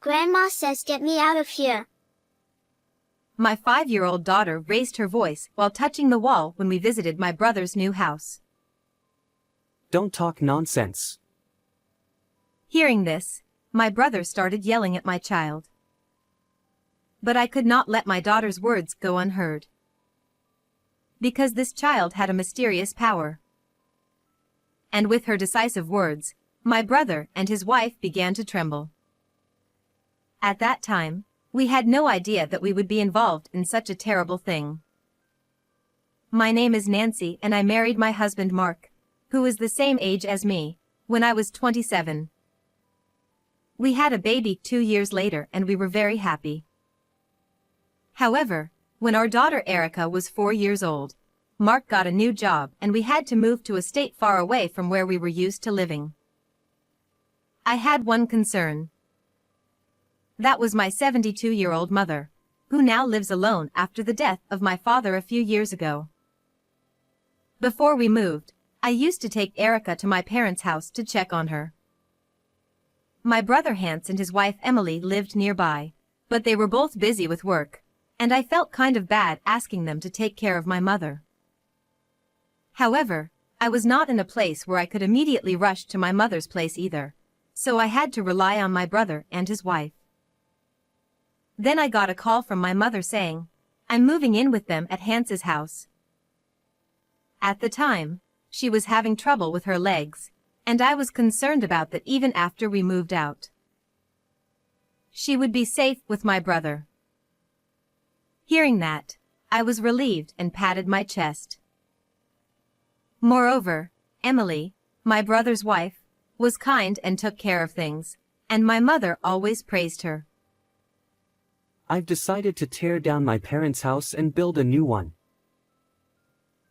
Grandma says get me out of here. My 5-year-old daughter raised her voice while touching the wall when we visited my brother's new house. Don't talk nonsense. Hearing this, my brother started yelling at my child. But I could not let my daughter's words go unheard. Because this child had a mysterious power. And with her decisive words, my brother and his wife began to tremble. At that time, we had no idea that we would be involved in such a terrible thing. My name is Nancy and I married my husband Mark, who is the same age as me, when I was 27. We had a baby 2 years later and we were very happy. However, when our daughter Erica was 4 years old, Mark got a new job and we had to move to a state far away from where we were used to living. I had one concern. That was my 72-year-old mother, who now lives alone after the death of my father a few years ago. Before we moved, I used to take Erica to my parents' house to check on her. My brother Hans and his wife Emily lived nearby, but they were both busy with work, and I felt kind of bad asking them to take care of my mother. However, I was not in a place where I could immediately rush to my mother's place either, so I had to rely on my brother and his wife. Then I got a call from my mother saying, I'm moving in with them at Hans's house. At the time, she was having trouble with her legs, and I was concerned about that even after we moved out. She would be safe with my brother. Hearing that, I was relieved and patted my chest. Moreover, Emily, my brother's wife, was kind and took care of things, and my mother always praised her. I've decided to tear down my parents' house and build a new one.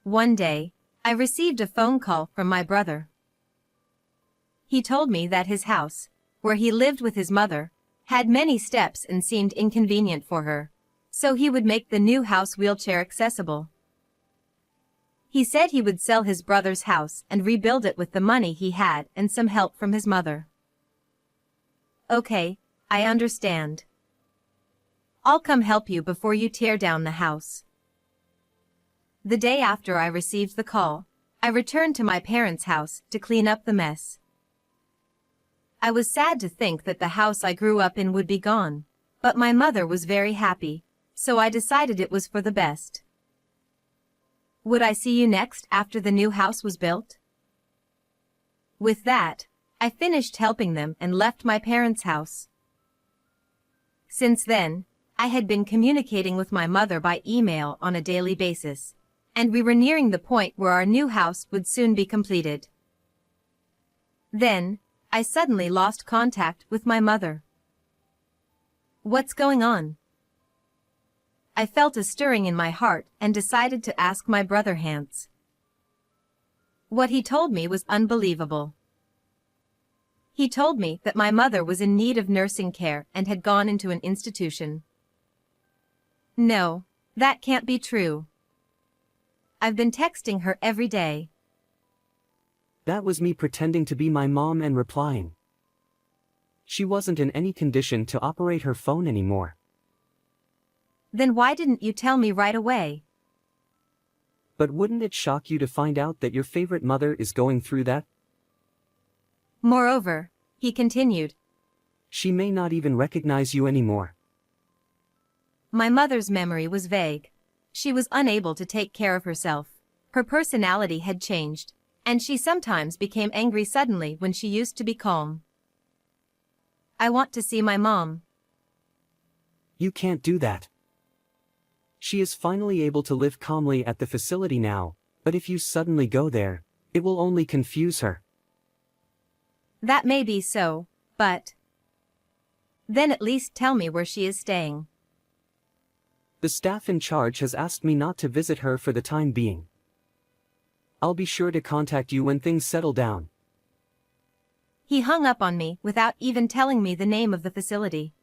One day, I received a phone call from my brother. He told me that his house, where he lived with his mother, had many steps and seemed inconvenient for her, so he would make the new house wheelchair accessible. He said he would sell his brother's house and rebuild it with the money he had and some help from his mother. Okay, I understand. I'll come help you before you tear down the house. The day after I received the call, I returned to my parents' house to clean up the mess. I was sad to think that the house I grew up in would be gone, but my mother was very happy, so I decided it was for the best. Would I see you next after the new house was built? With that, I finished helping them and left my parents' house. Since then, I had been communicating with my mother by email on a daily basis, and we were nearing the point where our new house would soon be completed. Then, I suddenly lost contact with my mother. What's going on? I felt a stirring in my heart and decided to ask my brother Hans. What he told me was unbelievable. He told me that my mother was in need of nursing care and had gone into an institution. No, that can't be true. I've been texting her every day. That was me pretending to be my mom and replying. She wasn't in any condition to operate her phone anymore. Then why didn't you tell me right away? But wouldn't it shock you to find out that your favorite mother is going through that? Moreover, he continued, she may not even recognize you anymore. My mother's memory was vague. She was unable to take care of herself. Her personality had changed, and she sometimes became angry suddenly when she used to be calm. I want to see my mom. You can't do that. She is finally able to live calmly at the facility now, but if you suddenly go there, it will only confuse her. That may be so, but then at least tell me where she is staying. The staff in charge has asked me not to visit her for the time being. I'll be sure to contact you when things settle down. He hung up on me without even telling me the name of the facility.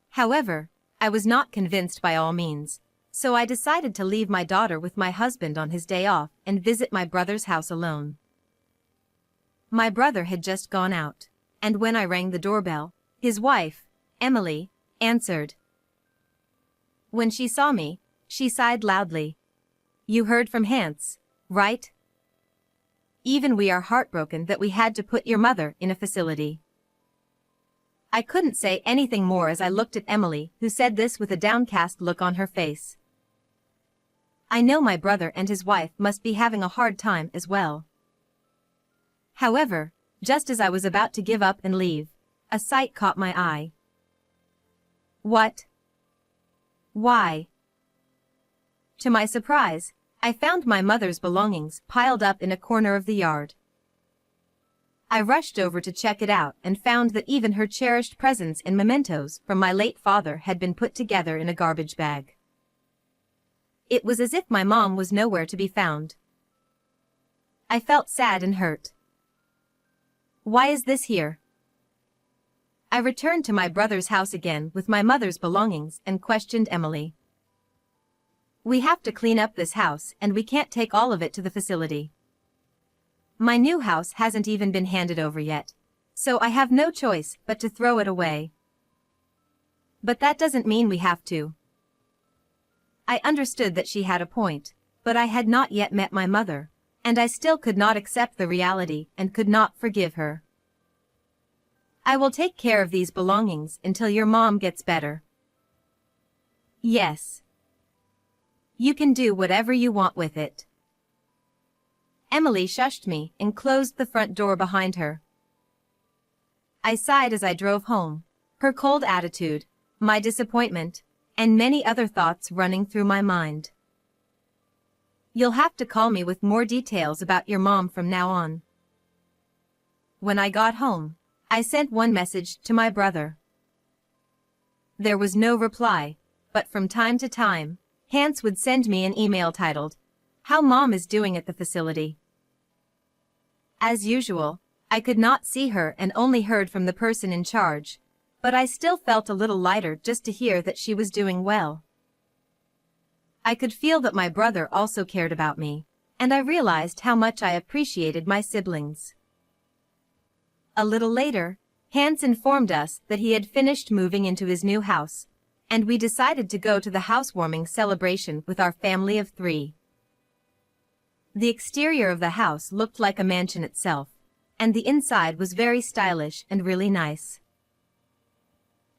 However, I was not convinced by all means, so I decided to leave my daughter with my husband on his day off and visit my brother's house alone. My brother had just gone out, and when I rang the doorbell, His wife, Emily, answered. When she saw me, she sighed loudly. You heard from Hans, right? Even we are heartbroken that we had to put your mother in a facility. I couldn't say anything more as I looked at Emily, who said this with a downcast look on her face. I know my brother and his wife must be having a hard time as well. However, just as I was about to give up and leave, a sight caught my eye. What? Why? To my surprise, I found my mother's belongings piled up in a corner of the yard. I rushed over to check it out and found that even her cherished presents and mementos from my late father had been put together in a garbage bag. It was as if my mom was nowhere to be found. I felt sad and hurt. Why is this here? I returned to my brother's house again with my mother's belongings and questioned Emily. We have to clean up this house and we can't take all of it to the facility. My new house hasn't even been handed over yet, so I have no choice but to throw it away. But that doesn't mean we have to. I understood that she had a point, but I had not yet met my mother, and I still could not accept the reality and could not forgive her. I will take care of these belongings until your mom gets better. Yes. You can do whatever you want with it. Emily shushed me and closed the front door behind her. I sighed as I drove home, her cold attitude, my disappointment, and many other thoughts running through my mind. You'll have to call me with more details about your mom from now on. When I got home, I sent one message to my brother. There was no reply, but from time to time, Hans would send me an email titled, "How Mom is Doing at the Facility." As usual, I could not see her and only heard from the person in charge, but I still felt a little lighter just to hear that she was doing well. I could feel that my brother also cared about me, and I realized how much I appreciated my siblings. A little later, Hans informed us that he had finished moving into his new house, and we decided to go to the housewarming celebration with our family of 3. The exterior of the house looked like a mansion itself, and the inside was very stylish and really nice.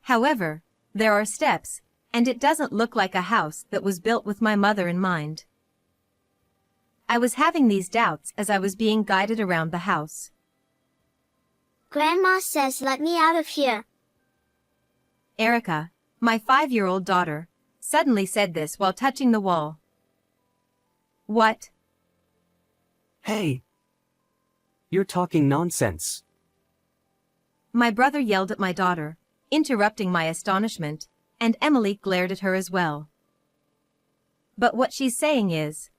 However, there are steps, and it doesn't look like a house that was built with my mother in mind. I was having these doubts as I was being guided around the house. Grandma says let me out of here. Erica, my 5-year-old daughter, suddenly said this while touching the wall. What? Hey! You're talking nonsense. My brother yelled at my daughter, interrupting my astonishment, and Emily glared at her as well. But what she's saying is...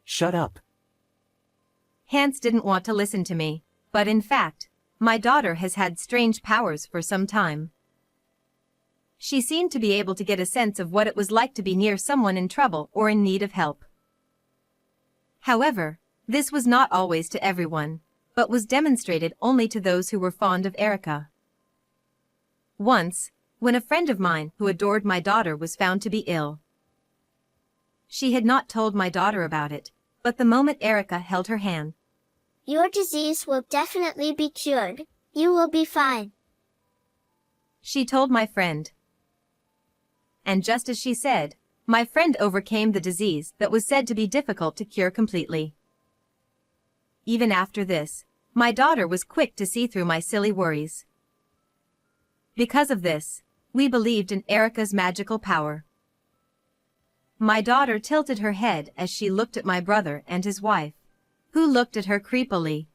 Shut up. Hans didn't want to listen to me, but in fact, my daughter has had strange powers for some time. She seemed to be able to get a sense of what it was like to be near someone in trouble or in need of help. However, this was not always to everyone, but was demonstrated only to those who were fond of Erica. Once, when a friend of mine who adored my daughter was found to be ill. She had not told my daughter about it, but the moment Erica held her hand, Your disease will definitely be cured. You will be fine. she told my friend. And just as she said, my friend overcame the disease that was said to be difficult to cure completely. Even after this, my daughter was quick to see through my silly worries. Because of this, we believed in Erica's magical power. My daughter tilted her head as she looked at my brother and his wife, who looked at her creepily.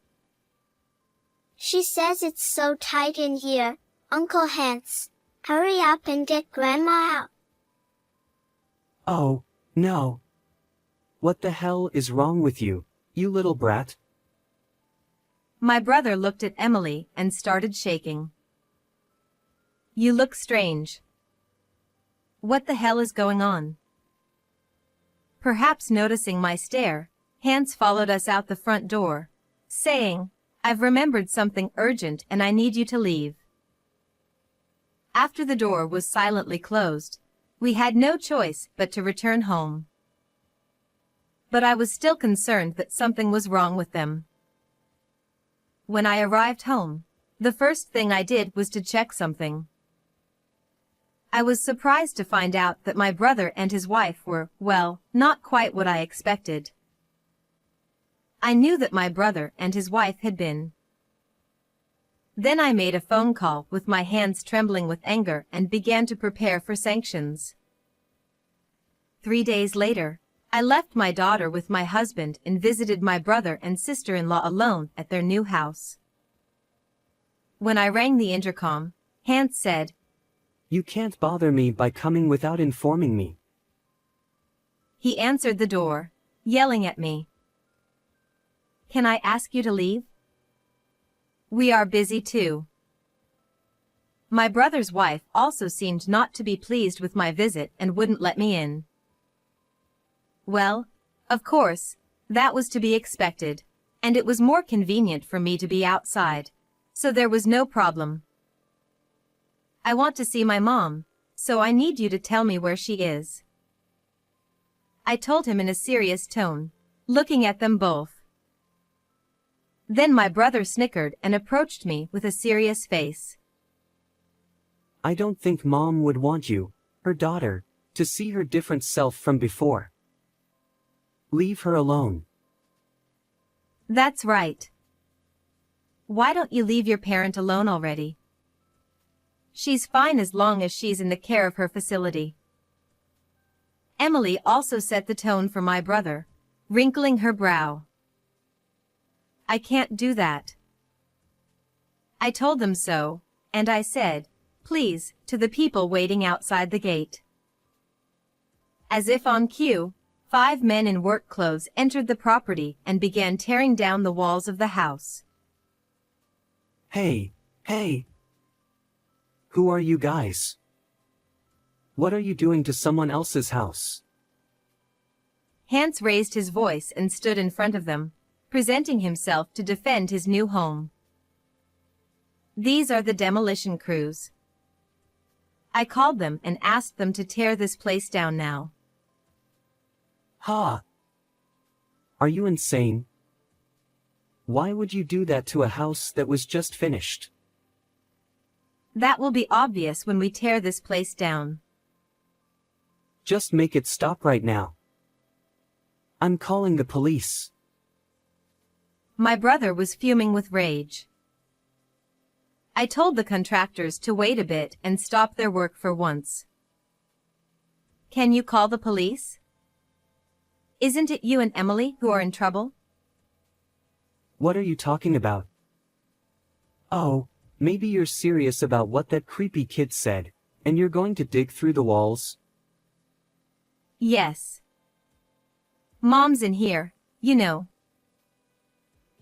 She says it's so tight in here, Uncle Hans. Hurry up and get Grandma out. Oh, no. What the hell is wrong with you, you little brat? My brother looked at Emily and started shaking. You look strange. What the hell is going on? Perhaps noticing my stare, Hans followed us out the front door, saying, I've remembered something urgent and I need you to leave. After the door was silently closed, we had no choice but to return home. But I was still concerned that something was wrong with them. When I arrived home, the first thing I did was to check something. I was surprised to find out that my brother and his wife were, well, not quite what I expected. I knew that my brother and his wife had been. Then I made a phone call with my hands trembling with anger and began to prepare for sanctions. 3 days later, I left my daughter with my husband and visited my brother and sister-in-law alone at their new house. When I rang the intercom, Hans said, "You can't bother me by coming without informing me." He answered the door, yelling at me. "Can I ask you to leave? We are busy too." My brother's wife also seemed not to be pleased with my visit and wouldn't let me in. Well, of course, that was to be expected, and it was more convenient for me to be outside, so there was no problem. "I want to see my mom, so I need you to tell me where she is," I told him in a serious tone, looking at them both. Then my brother snickered and approached me with a serious face. "I don't think Mom would want you, her daughter, to see her different self from before. Leave her alone." "That's right. Why don't you leave your parent alone already? She's fine as long as she's in the care of her facility." Emily also set the tone for my brother, wrinkling her brow. "I can't do that." I told them so, and I said, "Please," to the people waiting outside the gate. As if on cue, 5 men in work clothes entered the property and began tearing down the walls of the house. Hey, hey! Who are you guys? What are you doing to someone else's house?" Hans raised his voice and stood in front of them, presenting himself to defend his new home. "These are the demolition crews. I called them and asked them to tear this place down now." Ha! Are you insane? Why would you do that to a house that was just finished? "That will be obvious when we tear this place down." Just make it stop right now. I'm calling the police. My brother was fuming with rage. I told the contractors to wait a bit and stop their work for once. "Can you call the police? Isn't it you and Emily who are in trouble?" What are you talking about? Oh, maybe you're serious about what that creepy kid said, and you're going to dig through the walls? "Yes. Mom's in here, you know."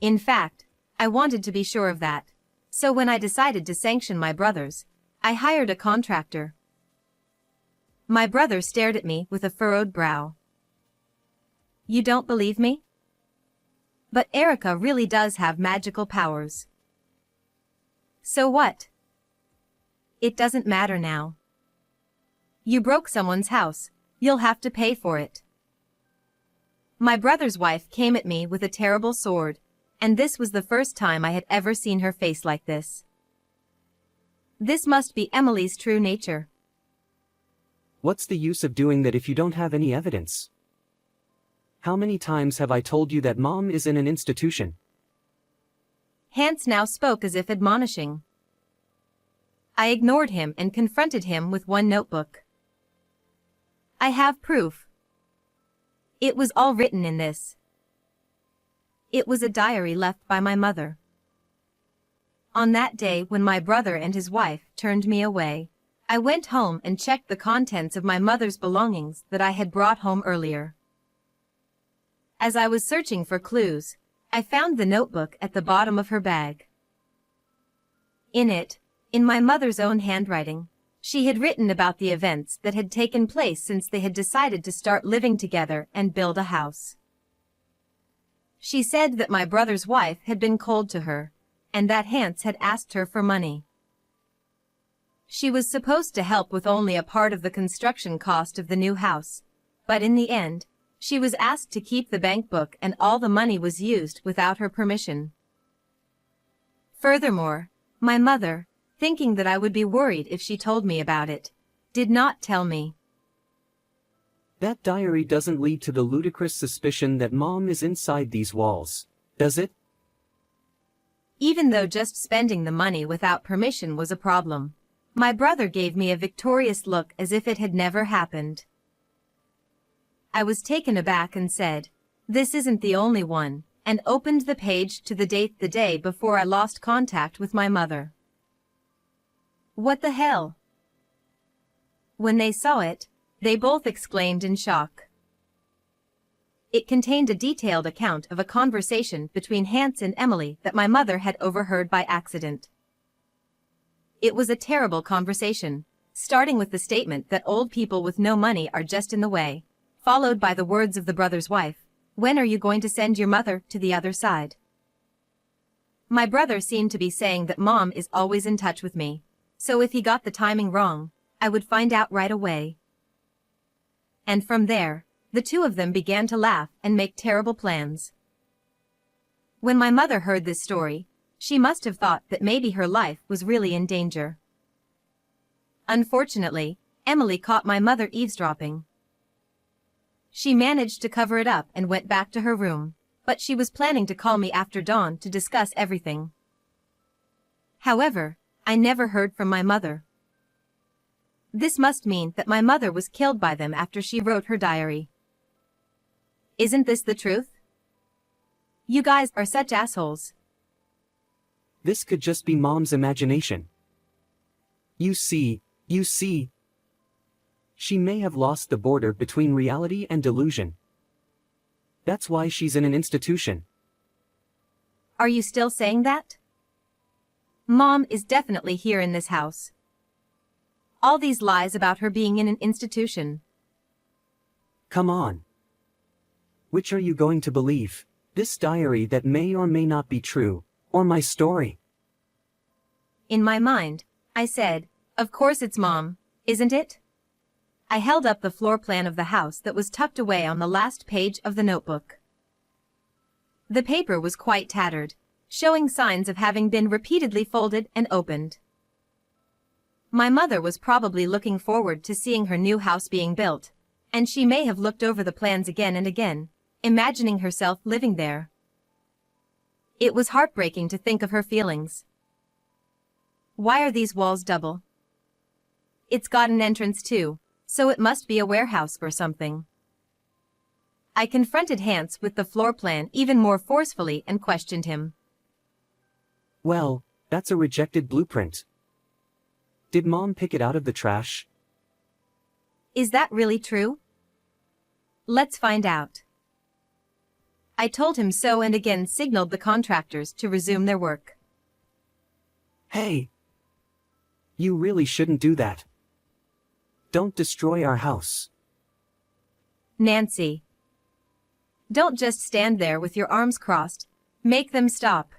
In fact, I wanted to be sure of that, so when I decided to sanction my brothers, I hired a contractor. My brother stared at me with a furrowed brow. "You don't believe me? But Erica really does have magical powers." "So what? It doesn't matter now. You broke someone's house, you'll have to pay for it." My brother's wife came at me with a terrible sword, and this was the first time I had ever seen her face like this. This must be Emily's true nature. What's the use of doing that if you don't have any evidence? How many times have I told you that Mom is in an institution? Hans now spoke as if admonishing. I ignored him and confronted him with one notebook. "I have proof. It was all written in this." It was a diary left by my mother. On that day when my brother and his wife turned me away, I went home and checked the contents of my mother's belongings that I had brought home earlier. As I was searching for clues, I found the notebook at the bottom of her bag. In it, in my mother's own handwriting, she had written about the events that had taken place since they had decided to start living together and build a house. She said that my brother's wife had been cold to her, and that Hans had asked her for money. She was supposed to help with only a part of the construction cost of the new house, but in the end, she was asked to keep the bank book and all the money was used without her permission. Furthermore, my mother, thinking that I would be worried if she told me about it, did not tell me. That diary doesn't lead to the ludicrous suspicion that Mom is inside these walls, does it? Even though just spending the money without permission was a problem, my brother gave me a victorious look as if it had never happened. I was taken aback and said, "This isn't the only one," and opened the page to the date the day before I lost contact with my mother. What the hell? When they saw it, they both exclaimed in shock. It contained a detailed account of a conversation between Hans and Emily that my mother had overheard by accident. It was a terrible conversation, starting with the statement that old people with no money are just in the way, followed by the words of the brother's wife, "When are you going to send your mother to the other side?" My brother seemed to be saying that Mom is always in touch with me, so if he got the timing wrong, I would find out right away. And from there, the two of them began to laugh and make terrible plans. When my mother heard this story, she must have thought that maybe her life was really in danger. Unfortunately, Emily caught my mother eavesdropping. She managed to cover it up and went back to her room, but she was planning to call me after dawn to discuss everything. However, I never heard from my mother. This must mean that my mother was killed by them after she wrote her diary. Isn't this the truth? You guys are such assholes. This could just be Mom's imagination. You see. She may have lost the border between reality and delusion. That's why she's in an institution. Are you still saying that? Mom is definitely here in this house. All these lies about her being in an institution. Come on. Which are you going to believe? This diary that may or may not be true, or my story? In my mind, I said, "Of course it's Mom, isn't it?" I held up the floor plan of the house that was tucked away on the last page of the notebook. The paper was quite tattered, showing signs of having been repeatedly folded and opened. My mother was probably looking forward to seeing her new house being built, and she may have looked over the plans again and again, imagining herself living there. It was heartbreaking to think of her feelings. Why are these walls double? It's got an entrance too, so it must be a warehouse or something. I confronted Hans with the floor plan even more forcefully and questioned him. Well, that's a rejected blueprint. Did Mom pick it out of the trash? Is that really true? Let's find out. I told him so and again signaled the contractors to resume their work. Hey! You really shouldn't do that. Don't destroy our house. Nancy. Don't just stand there with your arms crossed. Make them stop.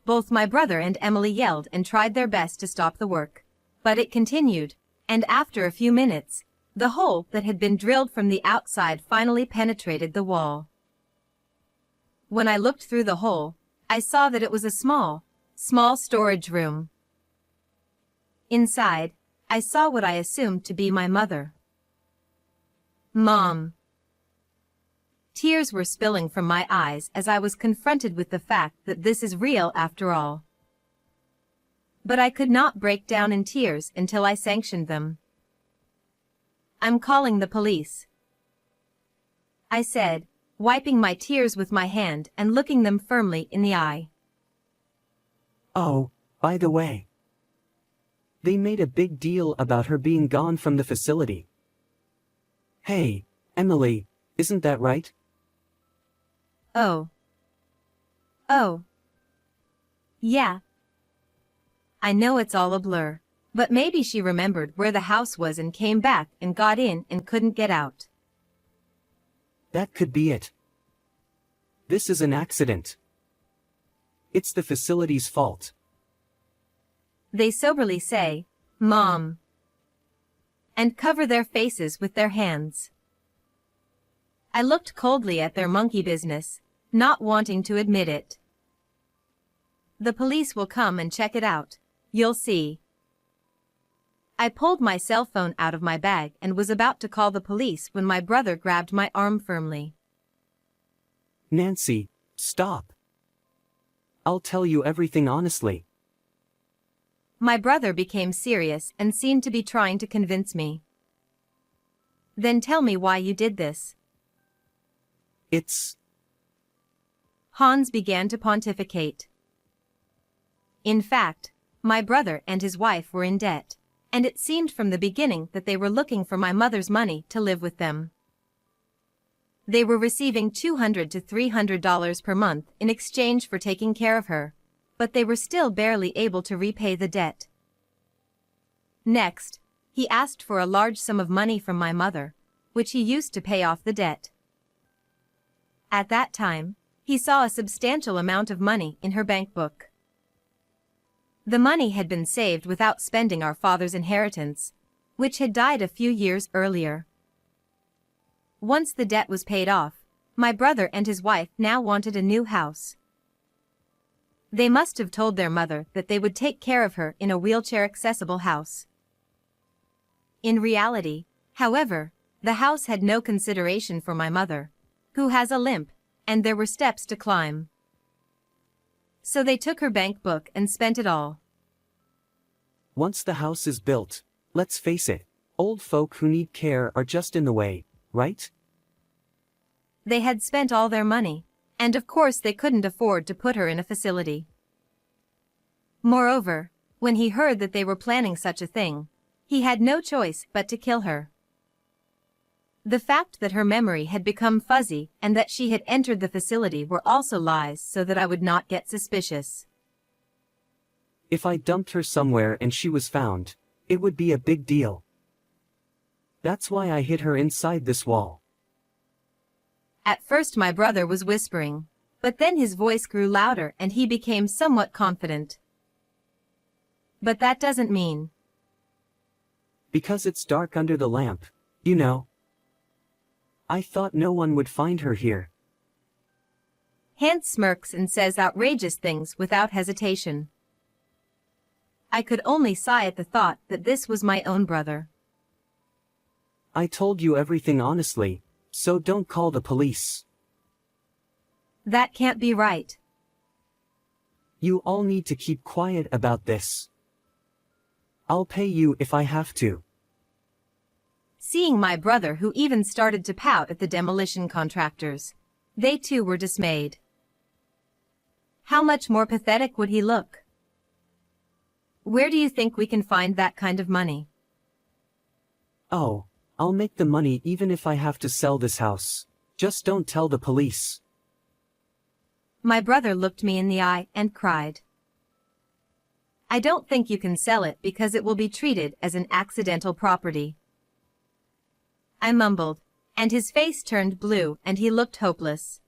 Both my brother and Emily yelled and tried their best to stop the work, but it continued, and after a few minutes, the hole that had been drilled from the outside finally penetrated the wall. When I looked through the hole, I saw that it was a small storage room. Inside, I saw what I assumed to be my mother. Mom. Tears were spilling from my eyes as I was confronted with the fact that this is real after all. But I could not break down in tears until I sanctioned them. "I'm calling the police," I said, wiping my tears with my hand and looking them firmly in the eye. Oh, by the way. They made a big deal about her being gone from the facility. Hey, Emily, isn't that right? Oh. Yeah. I know it's all a blur, but maybe she remembered where the house was and came back and got in and couldn't get out. That could be it. This is an accident. It's the facility's fault. They soberly say, "Mom," and cover their faces with their hands. I looked coldly at their monkey business, not wanting to admit it. "The police will come and check it out. You'll see." I pulled my cell phone out of my bag and was about to call the police when my brother grabbed my arm firmly. Nancy, stop. I'll tell you everything honestly. My brother became serious and seemed to be trying to convince me. "Then tell me why you did this." It's... Hans began to pontificate. In fact, my brother and his wife were in debt, and it seemed from the beginning that they were looking for my mother's money to live with them. They were receiving $200 to $300 per month in exchange for taking care of her, but they were still barely able to repay the debt. Next, he asked for a large sum of money from my mother, which he used to pay off the debt. At that time, he saw a substantial amount of money in her bank book. The money had been saved without spending our father's inheritance, which had died a few years earlier. Once the debt was paid off, my brother and his wife now wanted a new house. They must have told their mother that they would take care of her in a wheelchair-accessible house. In reality, however, the house had no consideration for my mother, who has a limp, and there were steps to climb. So they took her bank book and spent it all. Once the house is built, let's face it, old folk who need care are just in the way, right? They had spent all their money, and of course they couldn't afford to put her in a facility. Moreover, when he heard that they were planning such a thing, he had no choice but to kill her. The fact that her memory had become fuzzy and that she had entered the facility were also lies so that I would not get suspicious. If I dumped her somewhere and she was found, it would be a big deal. That's why I hid her inside this wall. At first my brother was whispering, but then his voice grew louder and he became somewhat confident. "But that doesn't mean..." Because it's dark under the lamp, you know. I thought no one would find her here. Hans smirks and says outrageous things without hesitation. I could only sigh at the thought that this was my own brother. I told you everything honestly, so don't call the police. That can't be right. You all need to keep quiet about this. I'll pay you if I have to. Seeing my brother, who even started to pout at the demolition contractors, they too were dismayed. How much more pathetic would he look? "Where do you think we can find that kind of money?" Oh, I'll make the money even if I have to sell this house. Just don't tell the police. My brother looked me in the eye and cried. "I don't think you can sell it because it will be treated as an accidental property." I mumbled, and his face turned blue and he looked hopeless.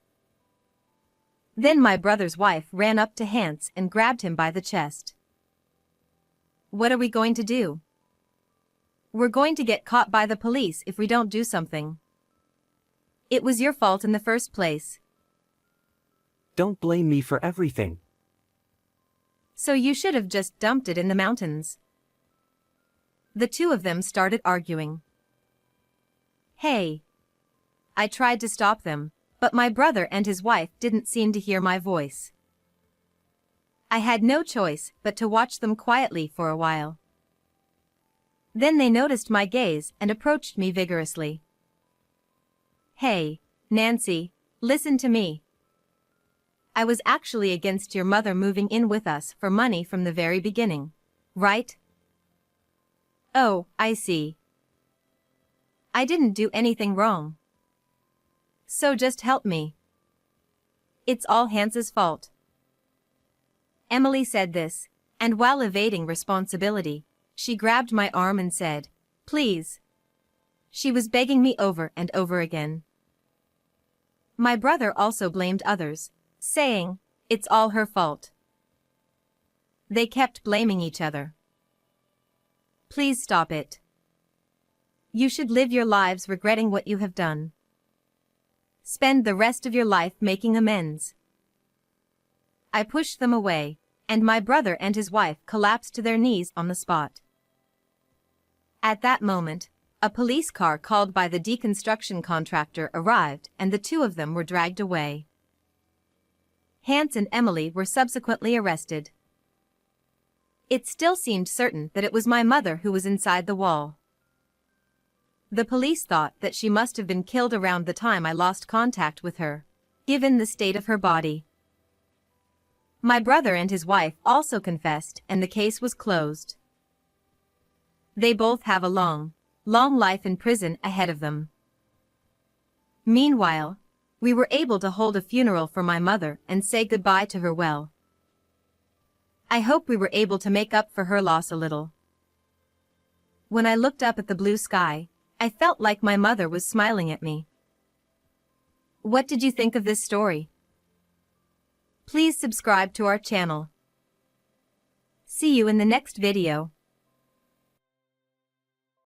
Then my brother's wife ran up to Hans and grabbed him by the chest. "What are we going to do? We're going to get caught by the police if we don't do something. It was your fault in the first place. Don't blame me for everything. So you should have just dumped it in the mountains." The two of them started arguing. "Hey!" I tried to stop them, but my brother and his wife didn't seem to hear my voice. I had no choice but to watch them quietly for a while. Then they noticed my gaze and approached me vigorously. "Hey, Nancy, listen to me. I was actually against your mother moving in with us for money from the very beginning, right?" "Oh, I see. I didn't do anything wrong. So just help me. It's all Hans's fault." Emily said this, and while evading responsibility, she grabbed my arm and said, "Please." She was begging me over and over again. My brother also blamed others, saying, "It's all her fault." They kept blaming each other. Please stop it. You should live your lives regretting what you have done. Spend the rest of your life making amends. I pushed them away, and my brother and his wife collapsed to their knees on the spot. At that moment, a police car called by the deconstruction contractor arrived and the two of them were dragged away. Hans and Emily were subsequently arrested. It still seemed certain that it was my mother who was inside the wall. The police thought that she must have been killed around the time I lost contact with her, given the state of her body. My brother and his wife also confessed and the case was closed. They both have a long life in prison ahead of them. Meanwhile, we were able to hold a funeral for my mother and say goodbye to her well. I hope we were able to make up for her loss a little. When I looked up at the blue sky, I felt like my mother was smiling at me. What did you think of this story? Please subscribe to our channel. See you in the next video.